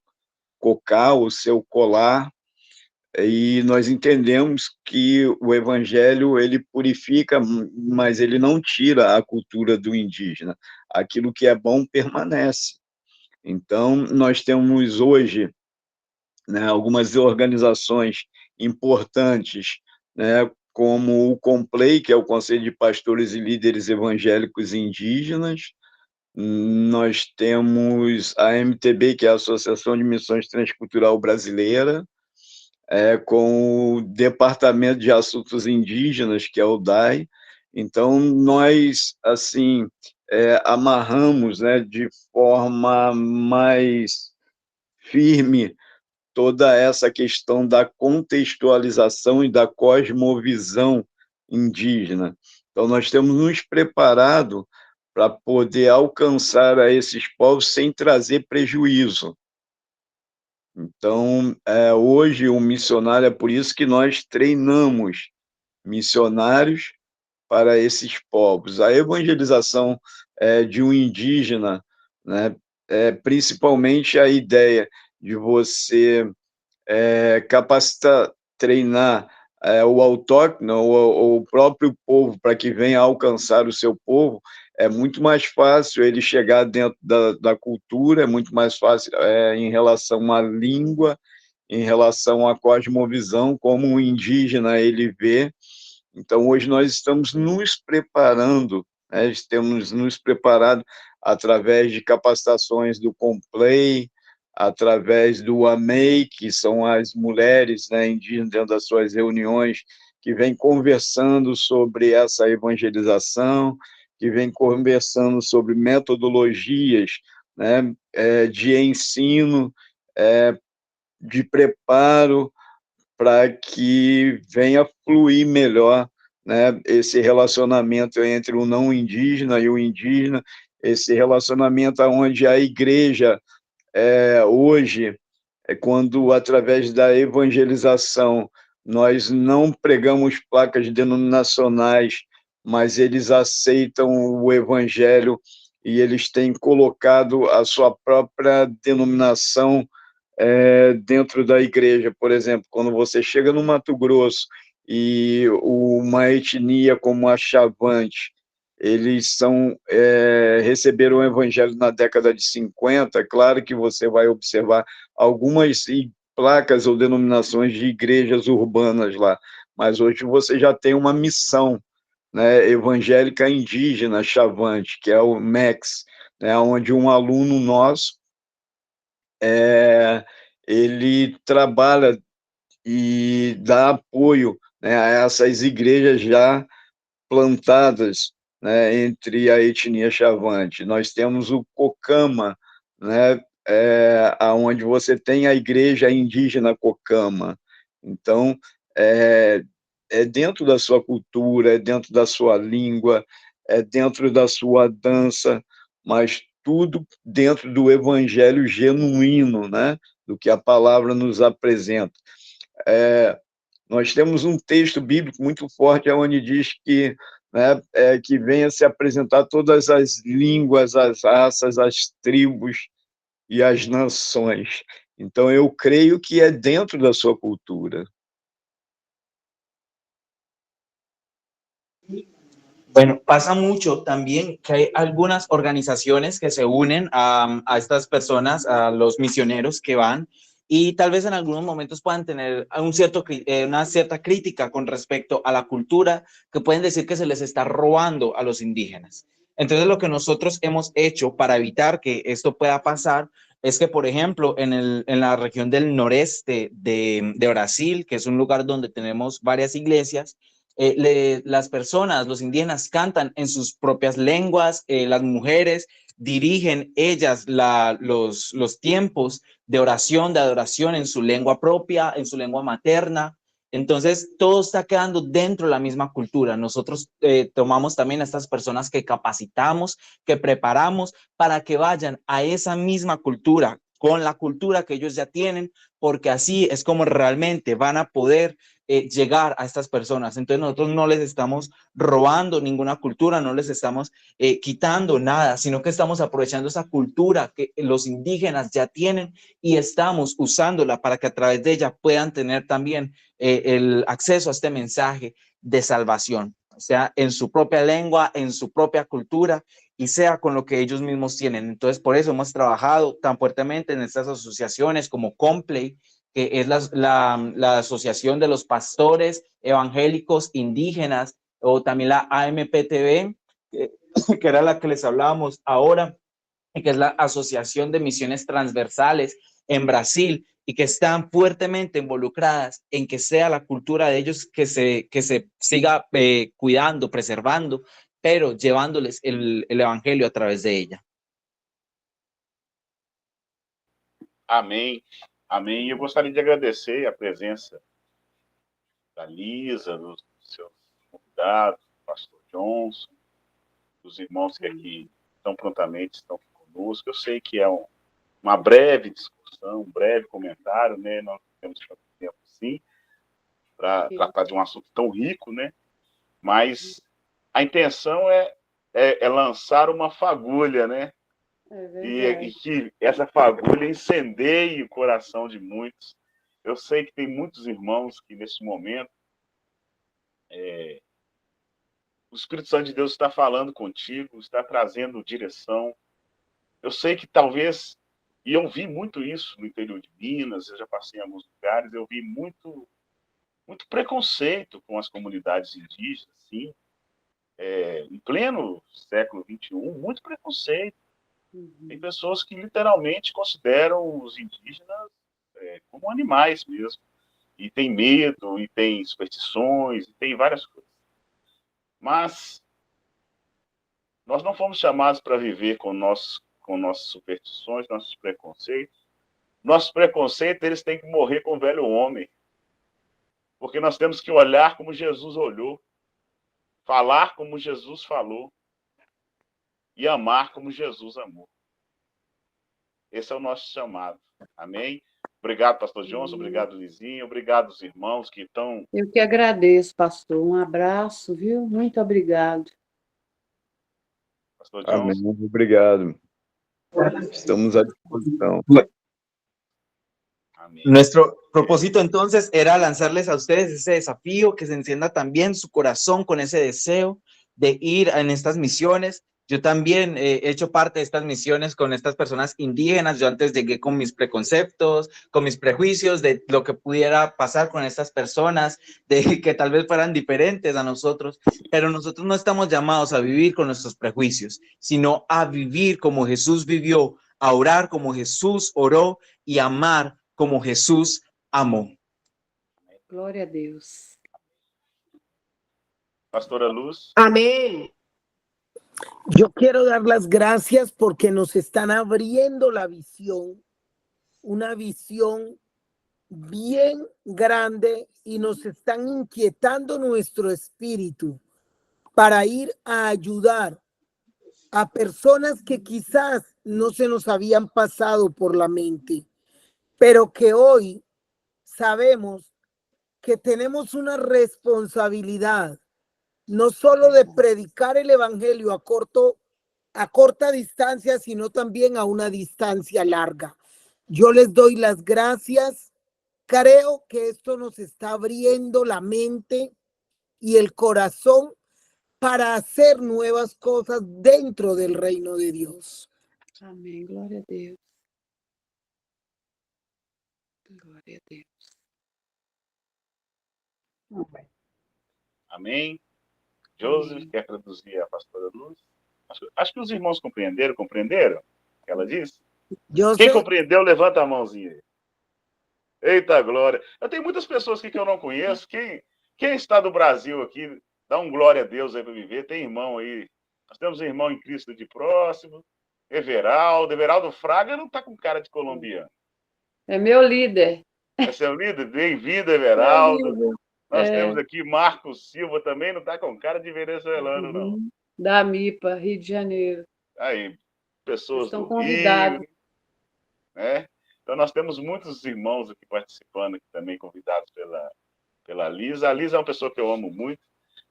cocá, o seu colar, e nós entendemos que o evangelho ele purifica, mas ele não tira a cultura do indígena. Aquilo que é bom permanece. Então, nós temos hoje, né, algumas organizações importantes, né, como o COMPLEI, que é o Conselho de Pastores e Líderes Evangélicos Indígenas. Nós temos a MTB, que é a Associação de Missões Transcultural Brasileira, com o Departamento de Assuntos Indígenas, que é o DAI. Então, nós, assim, amarramos, né, de forma mais firme toda essa questão da contextualização e da cosmovisão indígena. Então, nós temos nos preparado para poder alcançar a esses povos sem trazer prejuízo. Então, hoje o missionário, é por isso que nós treinamos missionários para esses povos. A evangelização de um indígena, né, principalmente a ideia de você capacitar, treinar o autóctone, ou o próprio povo, para que venha alcançar o seu povo, é muito mais fácil ele chegar dentro da cultura, é muito mais fácil em relação à língua, em relação à cosmovisão, como o indígena ele vê. Então, hoje nós estamos nos preparando, né, estamos nos preparado através de capacitações do COMPLEI, através do AMEI, que são as mulheres, né, indígenas dentro das suas reuniões, que vêm conversando sobre essa evangelização, que vem conversando sobre metodologias, né, de ensino, de preparo, para que venha fluir melhor, né, esse relacionamento entre o não indígena e o indígena, esse relacionamento onde a igreja, hoje, quando, através da evangelização, nós não pregamos placas denominacionais, mas eles aceitam o evangelho e eles têm colocado a sua própria denominação dentro da igreja. Por exemplo, quando você chega no Mato Grosso e uma etnia como a Chavante, eles receberam o evangelho na década de 50, claro que você vai observar algumas placas ou denominações de igrejas urbanas lá, mas hoje você já tem uma missão, né, evangélica indígena Chavante, que é o MEX, né, onde um aluno nosso, ele trabalha e dá apoio, né, a essas igrejas já plantadas, né, entre a etnia Chavante. Nós temos o Cocama, né, onde você tem a igreja indígena Cocama. Então, é dentro da sua cultura, é dentro da sua língua, é dentro da sua dança, mas tudo dentro do evangelho genuíno, né, do que a palavra nos apresenta. Nós temos um texto bíblico muito forte onde diz que, né, que venha se apresentar todas as línguas, as raças, as tribos e as nações. Então, eu creio que é dentro da sua cultura. Bueno, pasa mucho también que hay algunas organizaciones que se unen a estas personas, a los misioneros que van, y tal vez en algunos momentos puedan tener una cierta crítica con respecto a la cultura, que pueden decir que se les está robando a los indígenas. Entonces, lo que nosotros hemos hecho para evitar que esto pueda pasar es que, por ejemplo, en la región del noreste de Brasil, que es un lugar donde tenemos varias iglesias, las personas, los indígenas, cantan en sus propias lenguas, las mujeres dirigen ellas los tiempos de oración, de adoración en su lengua propia, en su lengua materna. Entonces, todo está quedando dentro de la misma cultura. Nosotros tomamos también a estas personas que capacitamos, que preparamos para que vayan a esa misma cultura, con la cultura que ellos ya tienen, porque así es como realmente van a poder llegar a estas personas. Entonces nosotros no les estamos robando ninguna cultura, no les estamos quitando nada, sino que estamos aprovechando esa cultura que los indígenas ya tienen y estamos usándola para que a través de ella puedan tener también el acceso a este mensaje de salvación, o sea, en su propia lengua, en su propia cultura y sea con lo que ellos mismos tienen. Entonces, por eso hemos trabajado tan fuertemente en estas asociaciones como Complay, que es la Asociación de los Pastores Evangélicos Indígenas, o también la AMPTV, que era la que les hablábamos ahora, que es la Asociación de Misiones Transversales en Brasil, y que están fuertemente involucradas en que sea la cultura de ellos que se siga cuidando, preservando, pero llevándoles el evangelio a través de ella. Amém. Amém. Eu gostaria de agradecer a presença da Lisa, dos seus convidados, do pastor Johnson, dos irmãos que aqui tão prontamente estão aqui conosco. Eu sei que é uma breve discussão, um breve comentário, né? Nós temos tempo, sim, para tratar de um assunto tão rico, né? Mas a intenção é lançar uma fagulha, né? E que essa fagulha incendeie o coração de muitos. Eu sei que tem muitos irmãos que, nesse momento, o Espírito Santo de Deus está falando contigo, está trazendo direção. Eu sei que talvez, e eu vi muito isso no interior de Minas, eu já passei em alguns lugares, eu vi muito preconceito com as comunidades indígenas, sim, em pleno século XXI, muito preconceito. Tem pessoas que literalmente consideram os indígenas como animais mesmo. E tem medo, e tem superstições, e tem várias coisas. Mas nós não fomos chamados para viver com nossas superstições, nossos preconceitos. Nossos preconceitos, eles têm que morrer com o velho homem. Porque nós temos que olhar como Jesus olhou, falar como Jesus falou, e amar como Jesus amou. Esse é o nosso chamado. Amém? Obrigado, pastor Johnson. Obrigado, Lizinho. Obrigado aos irmãos que estão... Eu que agradeço, pastor. Um abraço, viu? Muito obrigado. Pastor Johnson. Amém. Obrigado. Estamos à disposição. Amén. Nuestro propósito entonces era lanzarles a ustedes ese desafío, que se encienda también su corazón con ese deseo, de ir en estas misiones. Yo también he hecho parte de estas misiones con estas personas indígenas. Yo antes llegué con mis preconceptos, con mis prejuicios de lo que pudiera pasar con estas personas, de que tal vez fueran diferentes a nosotros, pero nosotros no estamos llamados a vivir con nuestros prejuicios, sino a vivir como Jesús vivió, a orar como Jesús oró y amar como Jesús amó. Glória a Deus. Pastora Luz. Amén. Yo quiero dar las gracias porque nos están abriendo la visión, una visión bien grande, y nos están inquietando nuestro espíritu para ir a ayudar a personas que quizás no se nos habían pasado por la mente, pero que hoy sabemos que tenemos una responsabilidad, no solo de predicar el evangelio a corta distancia, sino también a una distancia larga. Yo les doy las gracias. Creo que esto nos está abriendo la mente y el corazón para hacer nuevas cosas dentro del reino de Dios. Amém. Glória a Deus. Glória a Deus. Amém. Joseph, Amém. quer traduzir a pastora Luz? Acho que os irmãos compreenderam o que ela disse? Quem compreendeu, levanta a mãozinha. Eita glória. Eu tenho muitas pessoas aqui que eu não conheço. Quem está do Brasil aqui, dá um glória a Deus aí para me ver. Tem irmão aí. Nós temos um irmão em Cristo de próximo. Everaldo Fraga não está com cara de colombiano. É meu líder. É seu líder? Bem-vindo, Everaldo. Nós temos aqui Marcos Silva também, não está com cara de venezuelano, não. Da MIPA, Rio de Janeiro. Aí, pessoas estão do convidados. Rio, né? Então, nós temos muitos irmãos aqui participando, aqui também convidados pela Lisa. A Lisa é uma pessoa que eu amo muito.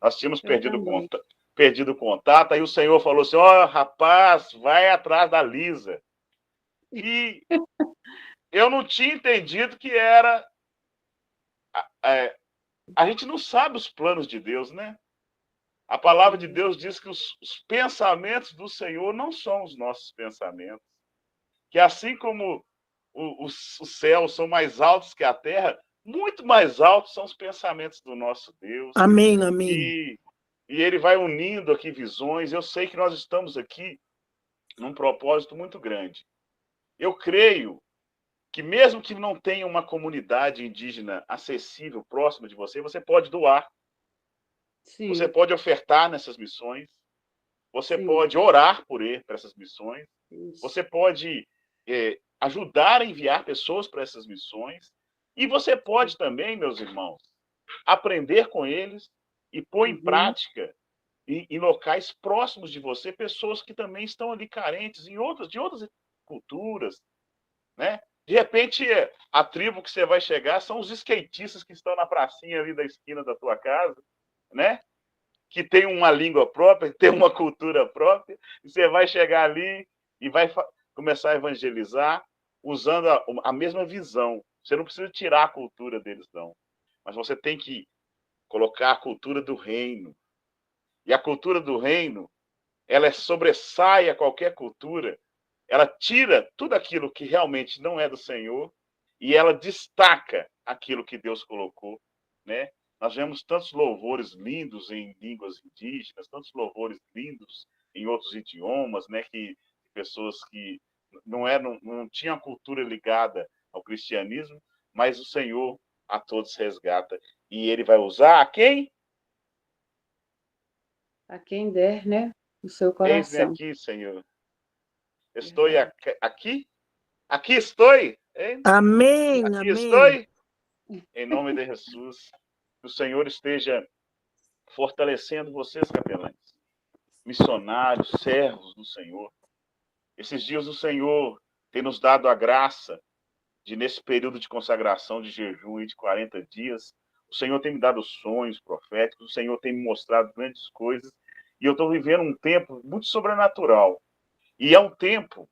Nós tínhamos perdido o contato, aí o Senhor falou assim, rapaz, vai atrás da Lisa. E eu não tinha entendido que era... A gente não sabe os planos de Deus, né? A palavra de Deus diz que os pensamentos do Senhor não são os nossos pensamentos. Que assim como os céus são mais altos que a terra, muito mais altos são os pensamentos do nosso Deus. Amém, amém. E ele vai unindo aqui visões. Eu sei que nós estamos aqui num propósito muito grande. Eu creio que mesmo que não tenha uma comunidade indígena acessível, próxima de você, você pode doar. Sim. Você pode ofertar nessas missões. Você Sim. pode orar por essas missões. Isso. Você pode ajudar a enviar pessoas para essas missões. E você pode também, meus irmãos, aprender com eles e pôr em prática em locais próximos de você, pessoas que também estão ali carentes de outras culturas, né? De repente, a tribo que você vai chegar são os skatistas que estão na pracinha ali da esquina da tua casa, né? Que tem uma língua própria, que tem uma cultura própria, e você vai chegar ali e vai começar a evangelizar usando a mesma visão. Você não precisa tirar a cultura deles, não. Mas você tem que colocar a cultura do reino. E a cultura do reino, ela sobressai a qualquer cultura. Ela tira tudo aquilo que realmente não é do Senhor e ela destaca aquilo que Deus colocou, né? Nós vemos tantos louvores lindos em línguas indígenas, tantos louvores lindos em outros idiomas, né? Que pessoas que não tinham a cultura ligada ao cristianismo, mas o Senhor a todos resgata. E ele vai usar a quem? A quem der, né? O seu coração. Eis-me aqui, Senhor. Estou aqui? Aqui estou. Hein? Amém, aqui amém. estou. Em nome de Jesus. Que o Senhor esteja fortalecendo vocês, capelães, missionários, servos do Senhor. Esses dias o Senhor tem nos dado a graça de, nesse período de consagração, de jejum e de 40 dias, o Senhor tem me dado sonhos proféticos, o Senhor tem me mostrado grandes coisas, e eu estou vivendo um tempo muito sobrenatural. E é um tempo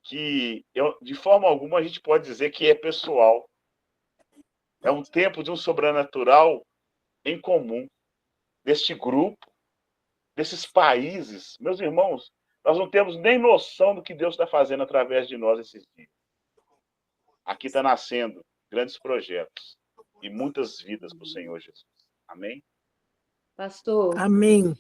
que, de forma alguma, a gente pode dizer que é pessoal. É um tempo de um sobrenatural em comum, deste grupo, nesses países. Meus irmãos, nós não temos nem noção do que Deus está fazendo através de nós esses dias. Aqui está nascendo grandes projetos e muitas vidas para o Senhor Jesus. Amém? Pastor, Amém.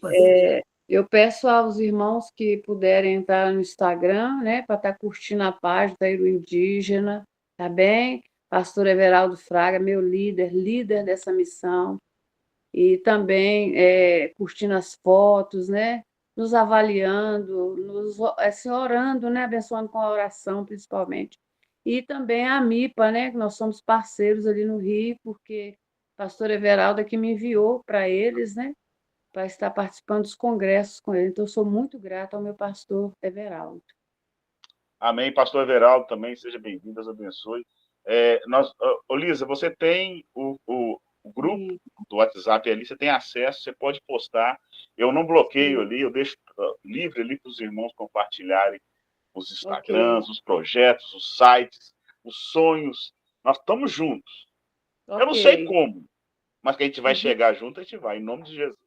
eu peço aos irmãos que puderem entrar no Instagram, né, para estar curtindo a página da Iru Indígena, tá bem? Pastor Everaldo Fraga, meu líder dessa missão, e também curtindo as fotos, né, nos avaliando, assim, orando, né, abençoando com a oração, principalmente. E também a MIPA, né, que nós somos parceiros ali no Rio, porque o pastor Everaldo é que me enviou para eles, né, para estar participando dos congressos com ele. Então, eu sou muito grata ao meu pastor Everaldo. Amém. Pastor Everaldo também, seja bem-vindo, Deus abençoe. Lisa, você tem o grupo do WhatsApp ali, você tem acesso, você pode postar. Eu não bloqueio ali, eu deixo livre ali para os irmãos compartilharem os Instagrams, os projetos, os sites, os sonhos. Nós estamos juntos. Eu não sei como, mas que a gente vai chegar junto, a gente vai, em nome de Jesus.